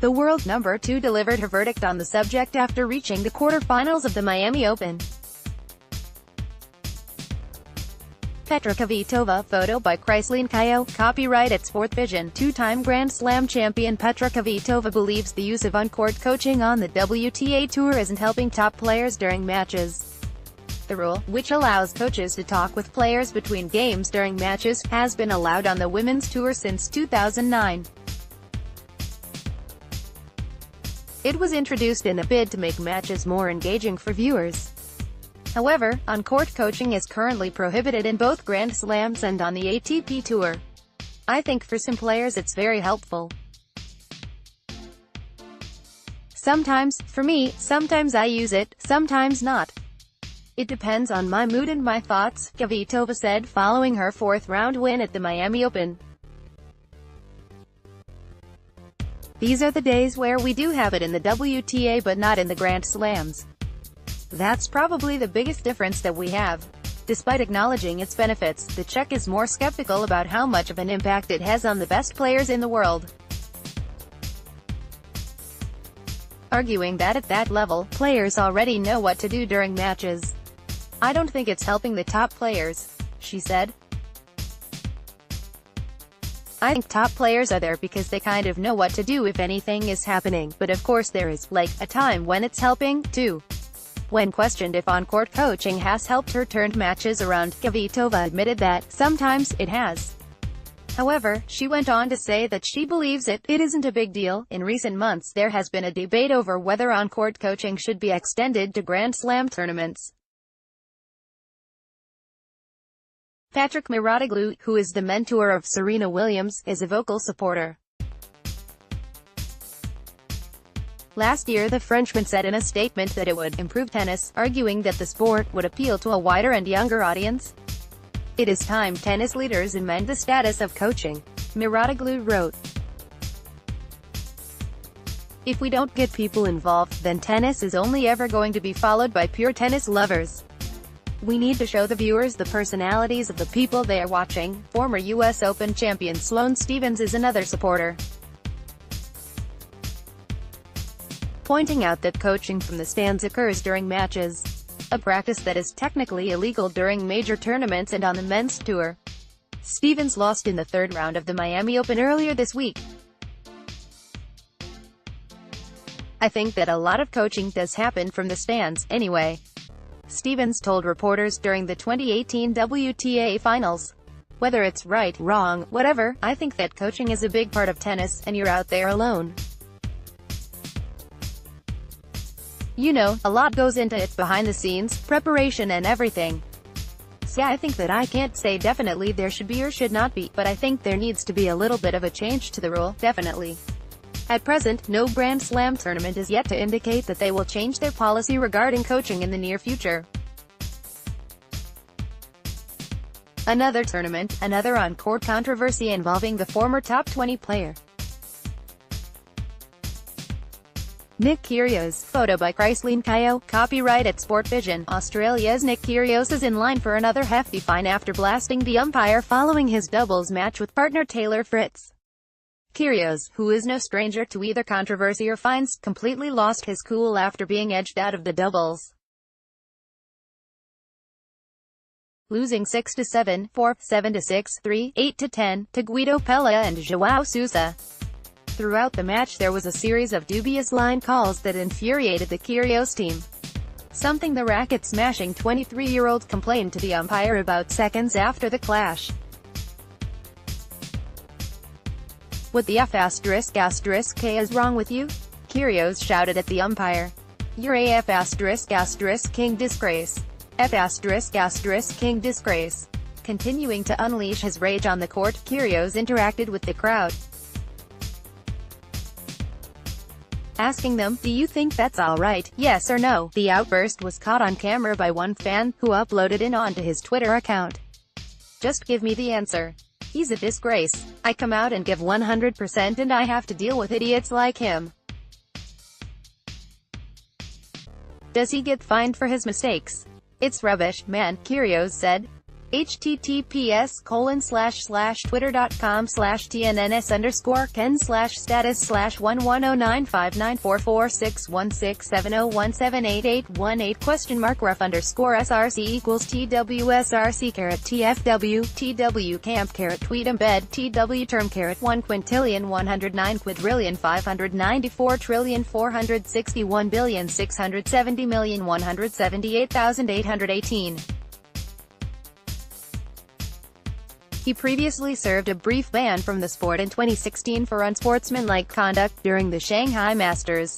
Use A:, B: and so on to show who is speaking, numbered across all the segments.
A: The world #2 delivered her verdict on the subject after reaching the quarter-finals of the Miami Open. Petra Kvitova, photo by Kayo, copyright at Sport Vision. Two-time Grand Slam champion Petra Kvitova believes the use of on-court coaching on the WTA Tour isn't helping top players during matches. The rule, which allows coaches to talk with players between games during matches, has been allowed on the Women's Tour since 2009. It was introduced in a bid to make matches more engaging for viewers. However, on-court coaching is currently prohibited in both Grand Slams and on the ATP Tour. I think for some players it's very helpful. Sometimes, for me, sometimes I use it, sometimes not. It depends on my mood and my thoughts, Kvitova said following her fourth-round win at the Miami Open. These are the days where we do have it in the WTA but not in the Grand Slams. That's probably the biggest difference that we have. Despite acknowledging its benefits, the Czech is more skeptical about how much of an impact it has on the best players in the world, arguing that at that level, players already know what to do during matches. I don't think it's helping the top players, she said. I think top players are there because they kind of know what to do if anything is happening, but of course there is, like, a time when it's helping, too. When questioned if on-court coaching has helped her turn matches around, Kvitova admitted that, sometimes, it has. However, she went on to say that she believes it isn't a big deal. In recent months there has been a debate over whether on-court coaching should be extended to Grand Slam tournaments. Patrick Mouratoglou, who is the mentor of Serena Williams, is a vocal supporter. Last year the Frenchman said in a statement that it would improve tennis, arguing that the sport would appeal to a wider and younger audience. It is time tennis leaders amend the status of coaching, Mouratoglou wrote. If we don't get people involved, then tennis is only ever going to be followed by pure tennis lovers. We need to show the viewers the personalities of the people they are watching. Former U.S. Open champion Sloane Stephens is another supporter, pointing out that coaching from the stands occurs during matches, a practice that is technically illegal during major tournaments and on the men's tour. Stephens lost in the third round of the Miami Open earlier this week. I think that a lot of coaching does happen from the stands, anyway, Stephens told reporters during the 2018 WTA Finals. Whether it's right, wrong, whatever, I think that coaching is a big part of tennis, and you're out there alone. You know, a lot goes into it behind the scenes, preparation and everything. So yeah, I think that I can't say definitely there should be or should not be, but I think there needs to be a little bit of a change to the rule, definitely. At present, no Grand Slam tournament is yet to indicate that they will change their policy regarding coaching in the near future. Another tournament, another on-court controversy involving the former top 20 player. Nick Kyrgios, photo by Kayo, copyright at Sport Vision. Australia's Nick Kyrgios is in line for another hefty fine after blasting the umpire following his doubles match with partner Taylor Fritz. Kyrgios, who is no stranger to either controversy or fines, completely lost his cool after being edged out of the doubles, losing 6-7, 4, 7-6, 3, 8-10, to Guido Pella and João Sousa. Throughout the match there was a series of dubious line calls that infuriated the Kyrgios team, something the racket-smashing 23-year-old complained to the umpire about seconds after the clash. What the F*** is wrong with you? Kyrgios shouted at the umpire. You're a F*** king disgrace. F*** king disgrace. Continuing to unleash his rage on the court, Kyrgios interacted with the crowd, asking them, "Do you think that's alright, yes or no?" The outburst was caught on camera by one fan, who uploaded it onto his Twitter account. "Just give me the answer. He's a disgrace. I come out and give 100% and I have to deal with idiots like him. Does he get fined for his mistakes? It's rubbish, man," Kyrgios said. https://twitter.com/tnns_ken/status/1109594461701788188 tweet embed tw term caret 1,594,594,670,170,178,818. He previously served a brief ban from the sport in 2016 for unsportsmanlike conduct during the Shanghai Masters.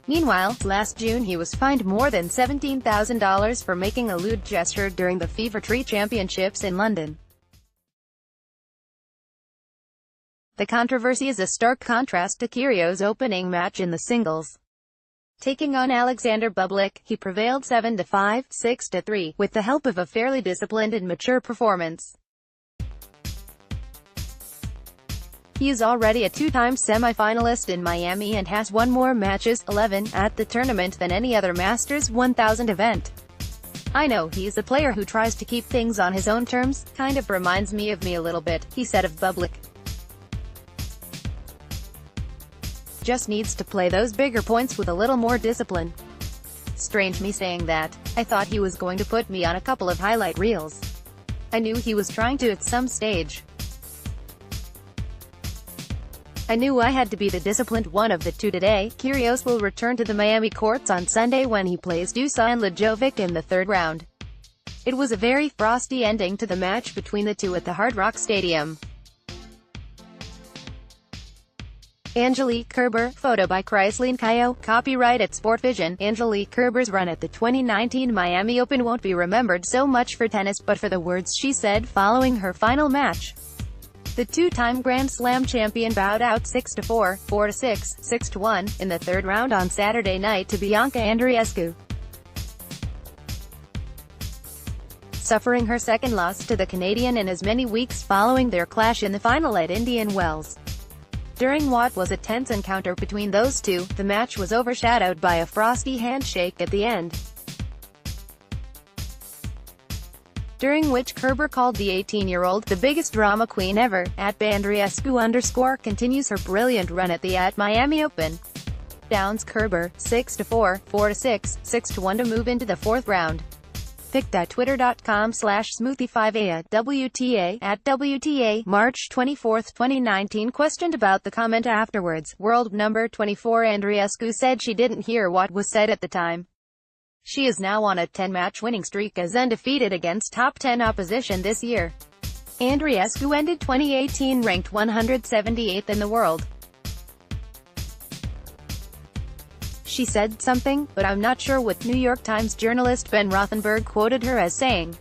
A: Meanwhile, last June he was fined more than $17,000 for making a lewd gesture during the Fever Tree Championships in London. The controversy is a stark contrast to Kyrgios's opening match in the singles. Taking on Alexander Bublik, he prevailed 7-5, 6-3, with the help of a fairly disciplined and mature performance. He is already a two-time semi-finalist in Miami and has won more matches, 11, at the tournament than any other Masters 1000 event. "I know he's a player who tries to keep things on his own terms, kind of reminds me of me a little bit," he said of Bublik. "Just needs to play those bigger points with a little more discipline. Strange me saying that. I thought he was going to put me on a couple of highlight reels. I knew he was trying to at some stage. I knew I had to be the disciplined one of the two today." Kyrgios will return to the Miami courts on Sunday when he plays Dusan Lajovic in the third round. It was a very frosty ending to the match between the two at the Hard Rock Stadium. Angelique Kerber, photo by Chrysaline Cayo, copyright at Sportvision. Angelique Kerber's run at the 2019 Miami Open won't be remembered so much for tennis but for the words she said following her final match. The two-time Grand Slam champion bowed out 6-4, 4-6, 6-1, in the third round on Saturday night to Bianca Andreescu. Suffering her second loss to the Canadian in as many weeks following their clash in the final at Indian Wells. During what was a tense encounter between those two, the match was overshadowed by a frosty handshake at the end, during which Kerber called the 18-year-old the biggest drama queen ever. At Andreescu_ continues her brilliant run at the Miami Open. Downs Kerber, 6-4, 4-6, 6-1 to move into the fourth round. pic.twitter.com/smoothie5a WTA at WTA, March 24, 2019. Questioned about the comment afterwards, world number 24 Andreescu said she didn't hear what was said at the time. She is now on a 10-match winning streak as undefeated against top 10 opposition this year. Andreescu ended 2018 ranked 178th in the world. She said something, but I'm not sure what. New York Times journalist Ben Rothenberg quoted her as saying,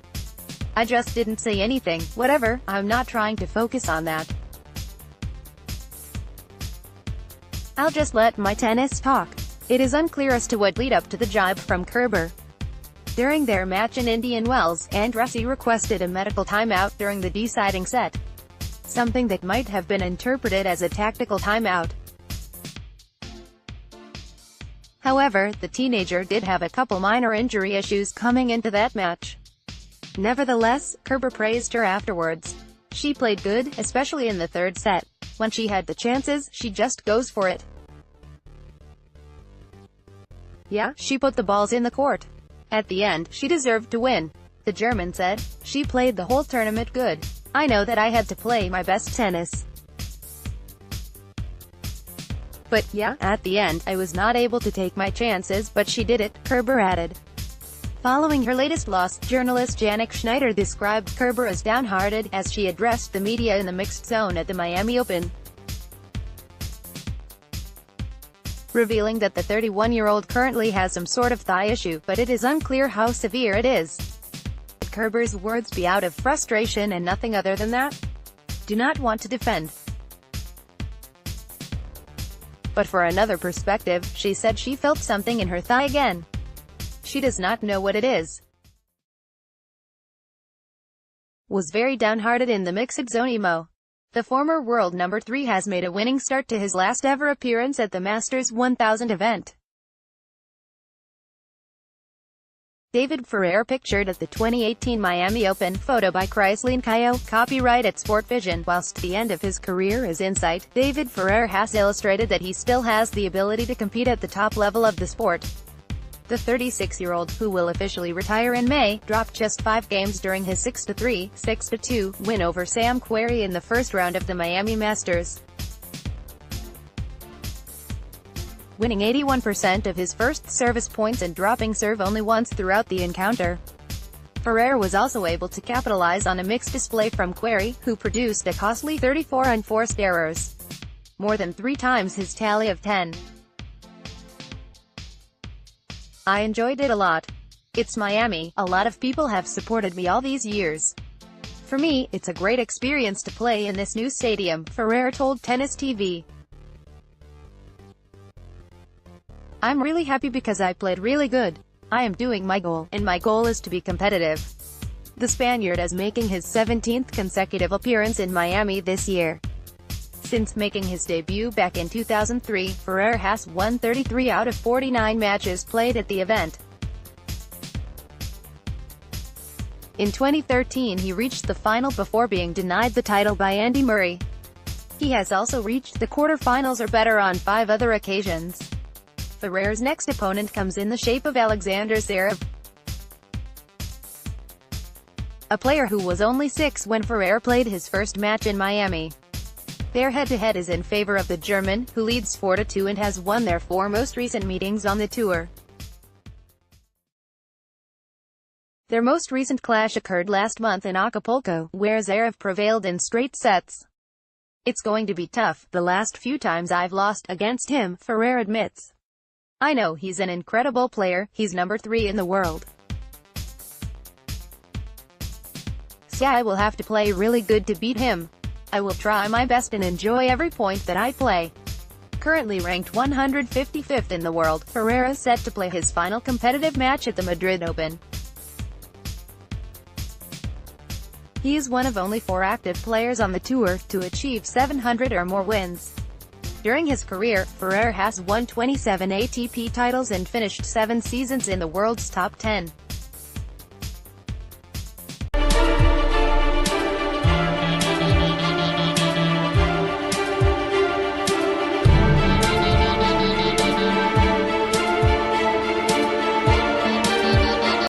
A: "I just didn't say anything, whatever, I'm not trying to focus on that. I'll just let my tennis talk." It is unclear as to what lead up to the jibe from Kerber. During their match in Indian Wells, Andreescu requested a medical timeout during the deciding set, something that might have been interpreted as a tactical timeout. However, the teenager did have a couple minor injury issues coming into that match. Nevertheless, Kerber praised her afterwards. "She played good, especially in the third set. When she had the chances, she just goes for it. Yeah, she put the balls in the court. At the end, she deserved to win," the German said. "She played the whole tournament good. I know that I had to play my best tennis. But, yeah, at the end, I was not able to take my chances, but she did it," Kerber added. Following her latest loss, journalist Janik Schneider described Kerber as downhearted as she addressed the media in the mixed zone at the Miami Open, revealing that the 31-year-old currently has some sort of thigh issue, but it is unclear how severe it is. Could Kerber's words be out of frustration and nothing other than that? Do not want to defend. But for another perspective, she said she felt something in her thigh again. She does not know what it is. Was very downhearted in the mixed zone emo. The former world number 3 has made a winning start to his last ever appearance at the Masters 1000 event. David Ferrer pictured at the 2018 Miami Open, photo by Chrysaline Cayo, copyright at Sport Vision. Whilst the end of his career is in sight, David Ferrer has illustrated that he still has the ability to compete at the top level of the sport. The 36-year-old, who will officially retire in May, dropped just 5 games during his 6-3, 6-2 win over Sam Querrey in the first round of the Miami Masters, winning 81% of his first service points and dropping serve only once throughout the encounter. Ferrer was also able to capitalize on a mixed display from Querrey, who produced a costly 34 unforced errors, more than 3 times his tally of 10. I enjoyed it a lot. It's Miami. A lot of people have supported me all these years. For me, it's a great experience to play in this new stadium, Ferrer told Tennis TV. I'm really happy because I played really good. I am doing my goal, and my goal is to be competitive. The Spaniard is making his 17th consecutive appearance in Miami this year. Since making his debut back in 2003, Ferrer has won 33 out of 49 matches played at the event. In 2013 he reached the final before being denied the title by Andy Murray. He has also reached the quarterfinals or better on 5 other occasions. Ferrer's next opponent comes in the shape of Alexander Zverev, a player who was only 6 when Ferrer played his first match in Miami. Their head-to-head is in favor of the German, who leads 4-2 and has won their 4 most recent meetings on the tour. Their most recent clash occurred last month in Acapulco, where Zverev prevailed in straight sets. It's going to be tough, the last few times I've lost against him, Ferrer admits. I know he's an incredible player, he's number 3 in the world. So I will have to play really good to beat him. I will try my best and enjoy every point that I play. Currently ranked 155th in the world, Ferrer is set to play his final competitive match at the Madrid Open. He is one of only 4 active players on the tour to achieve 700 or more wins. During his career, Ferrer has won 27 ATP titles and finished 7 seasons in the world's top 10.